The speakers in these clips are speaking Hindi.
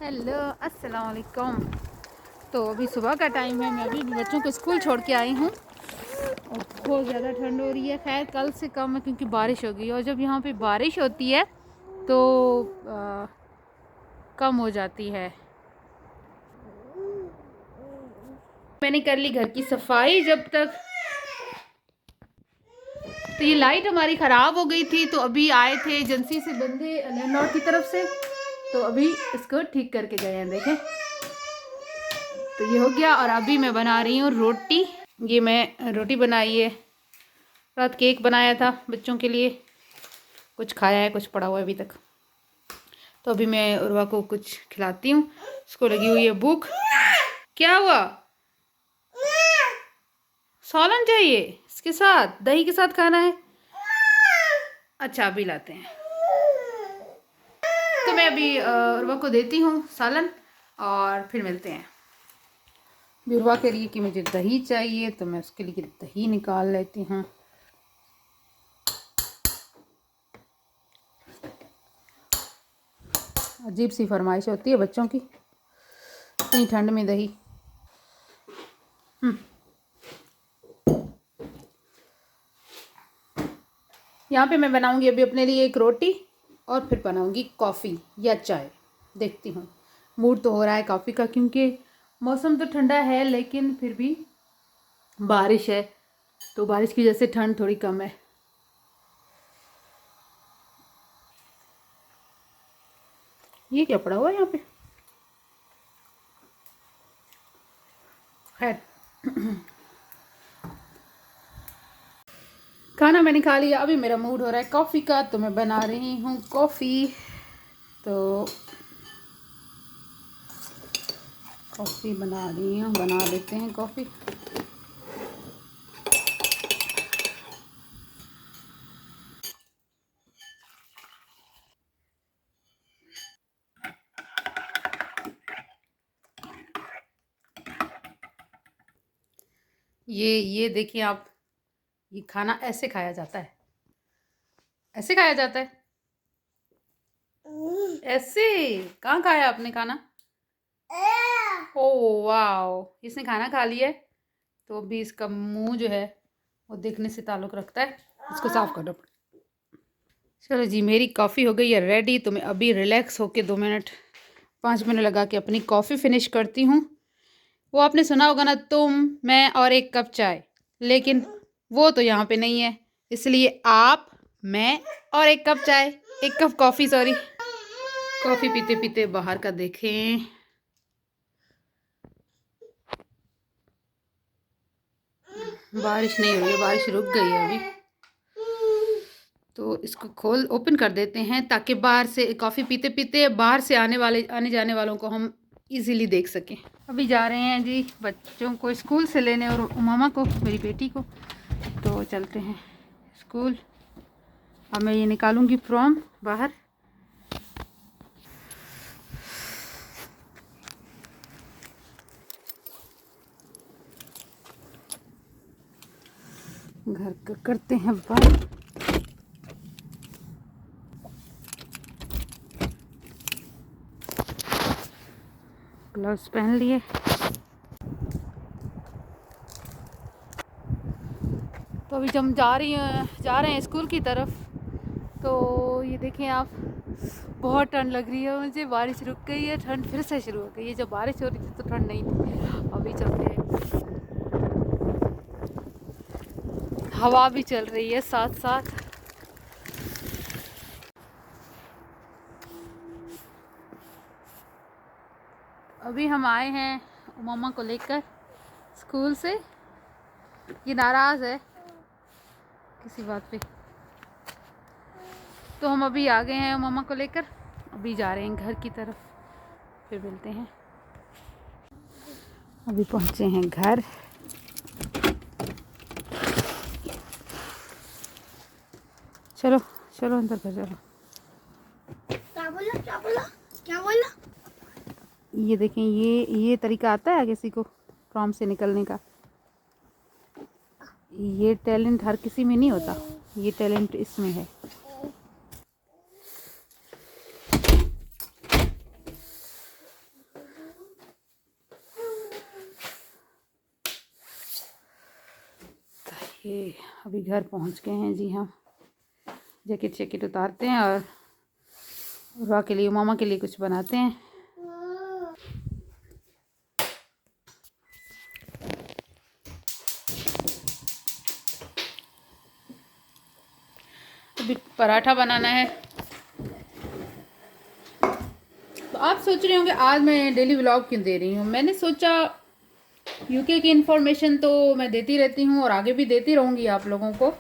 हेलो अस्सलाम वालेकुम। तो अभी सुबह का टाइम है, मैं अभी बच्चों को स्कूल छोड़ के आई हूँ और बहुत ज़्यादा ठंड हो रही है। खैर कल से कम है क्योंकि बारिश हो गई और जब यहाँ पे बारिश होती है तो कम हो जाती है। मैंने कर ली घर की सफाई जब तक। तो ये लाइट हमारी ख़राब हो गई थी तो अभी आए थे एजेंसी से बंदे लैंडलॉर्ड की तरफ से, तो अभी इसको ठीक करके गए हैं। देखें तो ये हो गया और अभी मैं बना रही हूँ रोटी। ये मैं रोटी बनाई है, रात केक बनाया था बच्चों के लिए, कुछ खाया है कुछ पड़ा हुआ है अभी तक। तो अभी मैं उर्वा को कुछ खिलाती हूँ, उसको लगी हुई है भूख। क्या हुआ? सोलन चाहिए, इसके साथ दही के साथ खाना है। अच्छा अभी लाते हैं। तो मैं अभी उर्वा को देती हूँ सालन और फिर मिलते हैं। उर्वा कह रही है कि मुझे दही चाहिए तो मैं उसके लिए दही निकाल लेती हूँ। अजीब सी फरमाइश होती है बच्चों की, इतनी ठंड में दही। यहाँ पे मैं बनाऊंगी अभी अपने लिए एक रोटी और फिर बनाऊंगी कॉफ़ी या चाय। देखती हूँ, मूड तो हो रहा है कॉफ़ी का क्योंकि मौसम तो ठंडा है लेकिन फिर भी बारिश है, तो बारिश की वजह से ठंड थोड़ी कम है। ये क्या पड़ा हुआ है यहाँ पे? खैर खाना मैंने खा लिया, अभी मेरा मूड हो रहा है कॉफ़ी का तो मैं बना रही हूँ कॉफ़ी। तो कॉफ़ी बना रही हूँ, बना लेते हैं कॉफ़ी। ये देखिए आप, ये खाना ऐसे खाया जाता है, ऐसे खाया जाता है। ऐसे कहाँ खाया आपने खाना? ओ वाह, इसने खाना खा लिया है तो अभी इसका मुंह जो है वो देखने से ताल्लुक़ रखता है, इसको साफ करना पड़ेगा। चलो जी, मेरी कॉफ़ी हो गई है रेडी, तो मैं अभी रिलैक्स होके 2 मिनट 5 मिनट लगा के अपनी कॉफ़ी फिनिश करती हूँ। वो आपने सुना होगा ना, तुम मैं और एक कप चाय, लेकिन वो तो यहाँ पे नहीं है, इसलिए आप मैं और एक कप चाय, एक कप कॉफ़ी सॉरी। कॉफ़ी पीते पीते बाहर का देखें, बारिश नहीं हुई है, बारिश रुक गई है अभी। तो इसको ओपन कर देते हैं ताकि बाहर से कॉफ़ी पीते पीते बाहर से आने जाने वालों को हम इजीली देख सकें। अभी जा रहे हैं जी बच्चों को स्कूल से लेने और मामा को, मेरी बेटी को। तो चलते हैं स्कूल। अब मैं ये निकालूंगी फॉर्म बाहर। घर का करते हैं बंद। ग्लव्स पहन लिए। तो अभी हम जा रहे हैं स्कूल की तरफ। तो ये देखें आप, बहुत ठंड लग रही है मुझे, बारिश रुक गई है, ठंड फिर से शुरू हो गई है। जब बारिश हो रही थी तो ठंड नहीं थी, अभी चलते हैं। हवा भी चल रही है साथ साथ। अभी हम आए हैं मामा को लेकर स्कूल से। ये नाराज़ है किसी बात पे, तो हम अभी आ गए हैं मामा को लेकर, अभी जा रहे हैं घर की तरफ, फिर मिलते हैं। अभी पहुंचे हैं घर। चलो चलो अंदर कर चलो। क्या बोला क्या बोला क्या बोला? ये देखें, ये तरीका आता है किसी को प्रॉम से निकलने का? ये टैलेंट हर किसी में नहीं होता, ये टैलेंट इसमें है। ओके, अभी घर पहुंच गए हैं जी हम। जैकेट उतारते हैं और उर्वा के लिए, मामा के लिए कुछ बनाते हैं। अभी पराठा बनाना है। तो आप सोच रहे होंगे आज मैं डेली व्लॉग क्यों दे रही हूँ। मैंने सोचा यूके की इन्फॉर्मेशन तो मैं देती रहती हूँ और आगे भी देती रहूँगी आप लोगों को,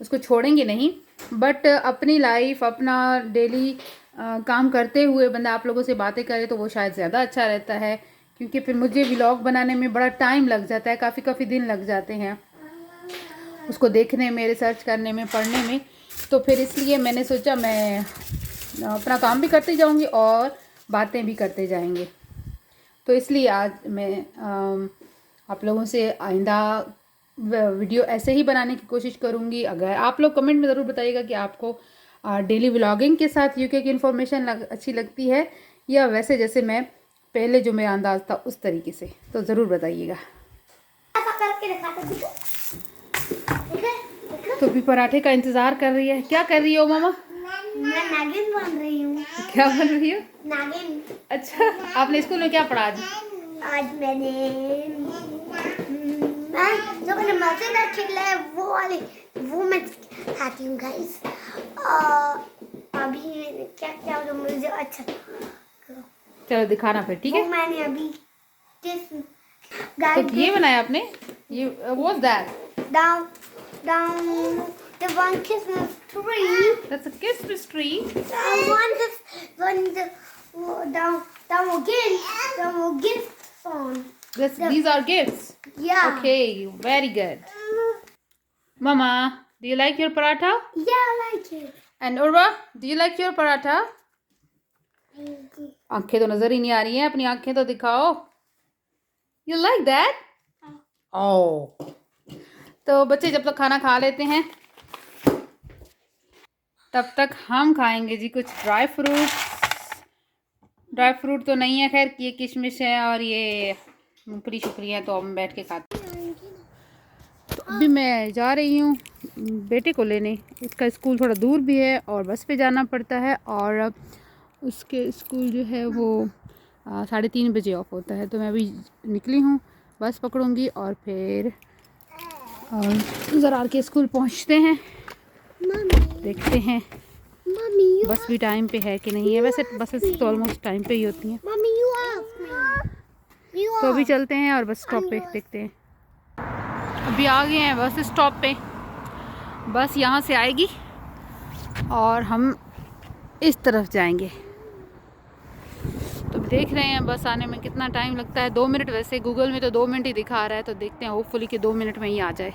उसको छोड़ेंगे नहीं। बट अपनी लाइफ, अपना डेली काम करते हुए बंदा आप लोगों से बातें करे तो वो शायद ज़्यादा अच्छा रहता है, क्योंकि फिर मुझे व्लॉग बनाने में बड़ा टाइम लग जाता है, काफ़ी दिन लग जाते हैं उसको देखने में, रिसर्च करने में, पढ़ने में। तो फिर इसलिए मैंने सोचा मैं अपना काम भी करती जाऊँगी और बातें भी करते जाएंगे। तो इसलिए आज मैं आप लोगों से आइंदा वीडियो ऐसे ही बनाने की कोशिश करूँगी। अगर आप लोग कमेंट में ज़रूर बताइएगा कि आपको डेली व्लॉगिंग के साथ यूके की इन्फॉर्मेशन अच्छी लगती है या वैसे जैसे मैं पहले जो मेरा अंदाज़ था उस तरीके से, तो ज़रूर बताइएगा। ऐसा करके दिखाते दिखो। तो भी पराठे का इंतज़ार कर रही है। क्या कर रही हो मामा? मैं नागिन बन रही हूँ। क्या बन रही हो? नागिन। अच्छा, आपने स्कूल में क्या पढ़ा आज? आज मैंने जो मैंने मजेदार खेला है वो मैं खाती हूँ गाइस। अभी मैंने क्या क्या जो मुझे अच्छा लगा। चलो दिखाना फिर, ठीक है। वो मैंने अभी तो ये बनाया आपने? ये what's that? down the one Christmas tree. That's a Christmas tree. Down gifts on. These are gifts. Yeah. Okay, very good. Mama, do you like your paratha? Yeah, I like it. And Urva, do you like your paratha? आंखें तो नजर ही नहीं आ रही हैं, अपनी आंखें तो दिखाओ। You like that? Oh. तो बच्चे जब तक खाना खा लेते हैं तब तक हम खाएंगे जी कुछ ड्राई फ्रूट तो नहीं है खैर, ये किशमिश है और ये मूंगफली शुक्रिया है, तो हम बैठ के खाते हैं। तो अभी मैं जा रही हूँ बेटे को लेने। उसका स्कूल थोड़ा दूर भी है और बस पे जाना पड़ता है, और उसके स्कूल जो है वो 3:30 बजे ऑफ होता है। तो मैं अभी निकली हूँ, बस पकड़ूँगी और फिर ज़रार के स्कूल पहुँचते हैं। देखते हैं बस भी टाइम पे है कि नहीं है। वैसे बसेस तो ऑलमोस्ट टाइम पे ही होती हैं। तो अभी चलते हैं और बस स्टॉप पे देखते हैं। अभी आ गए हैं बस स्टॉप पे। बस यहाँ से आएगी और हम इस तरफ जाएंगे। तो देख रहे हैं बस आने में कितना टाइम लगता है। 2 मिनट, वैसे गूगल में तो 2 मिनट ही दिखा रहा है, तो देखते हैं होपफुली कि 2 मिनट में ही आ जाए।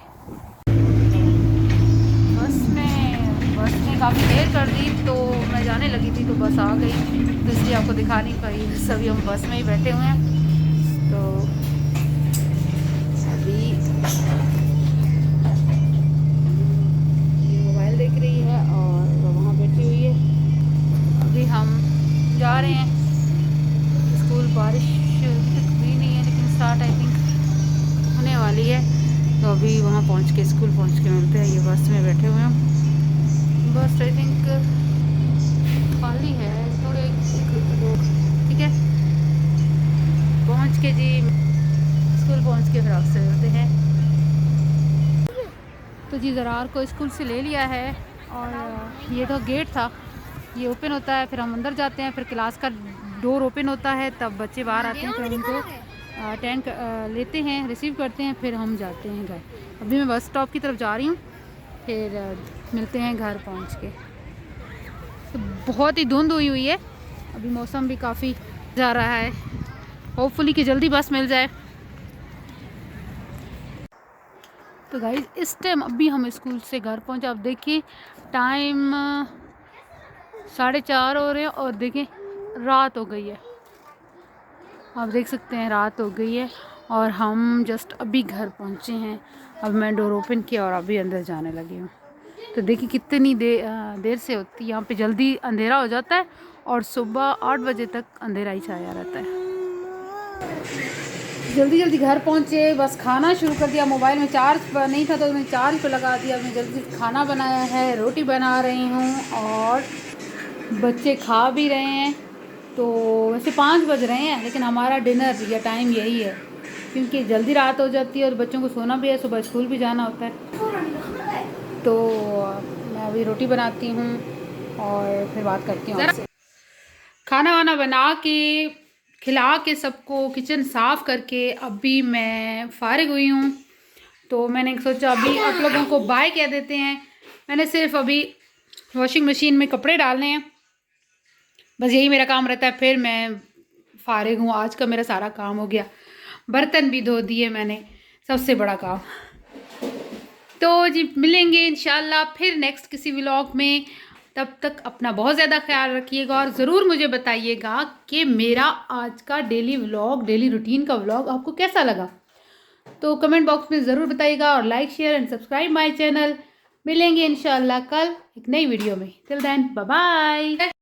बस ने काफ़ी देर कर दी, तो मैं जाने लगी थी तो बस आ गई, तो इसलिए आपको दिखा नहीं पाई। सभी हम बस में ही बैठे हुए हैं। तो अभी ये मोबाइल देख रही है और वो वहाँ बैठी हुई है। अभी हम जा रहे हैं स्कूल। बारिश तक भी नहीं है लेकिन स्टार्ट आई थिंक होने वाली है। तो अभी वहाँ पहुँच के, स्कूल पहुँच के मिलते हैं। ये बस में बैठे हुए हैं। बस आई थिंक खाली है थोड़े लोग, ठीक है। पहुँच के जी स्कूल पहुँच के फिर आपसे मिलते हैं। तो जी ज़रार को स्कूल से ले लिया है और ये तो गेट था, ये ओपन होता है, फिर हम अंदर जाते हैं, फिर क्लास का डोर ओपन होता है, तब बच्चे बाहर आते हैं, फिर उनको अटेंड लेते हैं, रिसीव करते हैं, फिर हम जाते हैं घर। अभी मैं बस स्टॉप की तरफ जा रही हूँ, फिर मिलते हैं घर पहुँच के। तो बहुत ही धुंध हुई है, अभी मौसम भी काफ़ी जा रहा है। होपफुली कि जल्दी बस मिल जाए। तो गाइस इस टाइम अभी हम स्कूल से घर पहुँचे। आप देखिए टाइम 4:30 हो रहे हैं और देखें रात हो गई है। आप देख सकते हैं रात हो गई है और हम जस्ट अभी घर पहुँचे हैं। अब मैं डोर ओपन किया और अभी अंदर जाने लगी हूँ। तो देखिए कितनी देर से होती है यहाँ पे, जल्दी अंधेरा हो जाता है और सुबह 8 बजे तक अंधेरा ही छाया रहता है। जल्दी जल्दी घर पहुँचे, बस खाना शुरू कर दिया। मोबाइल में चार्ज नहीं था तो मैंने चार्ज पे लगा दिया। मैं जल्दी खाना बनाया है, रोटी बना रही हूँ और बच्चे खा भी रहे हैं। तो वैसे 5 बज रहे हैं, लेकिन हमारा डिनर या टाइम यही है, क्योंकि जल्दी रात हो जाती है और बच्चों को सोना भी है, सुबह स्कूल भी जाना होता है। तो मैं अभी रोटी बनाती हूँ और फिर बात करती हूँ आपसे। खाना वाना बना के खिला के सबको, किचन साफ़ करके अभी मैं फ़ारिग हुई हूँ। तो मैंने सोचा अभी आप लोगों को बाय कह देते हैं। मैंने सिर्फ अभी वॉशिंग मशीन में कपड़े डालने हैं, बस यही मेरा काम रहता है। फिर मैं फ़ारिग हूँ, आज का मेरा सारा काम हो गया। बर्तन भी धो दिए मैंने, सबसे बड़ा काम। तो जी मिलेंगे इंशाल्लाह फिर नेक्स्ट किसी व्लॉग में। तब तक अपना बहुत ज़्यादा ख्याल रखिएगा और ज़रूर मुझे बताइएगा कि मेरा आज का डेली व्लॉग, डेली रूटीन का व्लॉग आपको कैसा लगा। तो कमेंट बॉक्स में ज़रूर बताइएगा और like share and subscribe my channel. मिलेंगे इंशाल्लाह कल एक नई वीडियो में। Till then bye bye.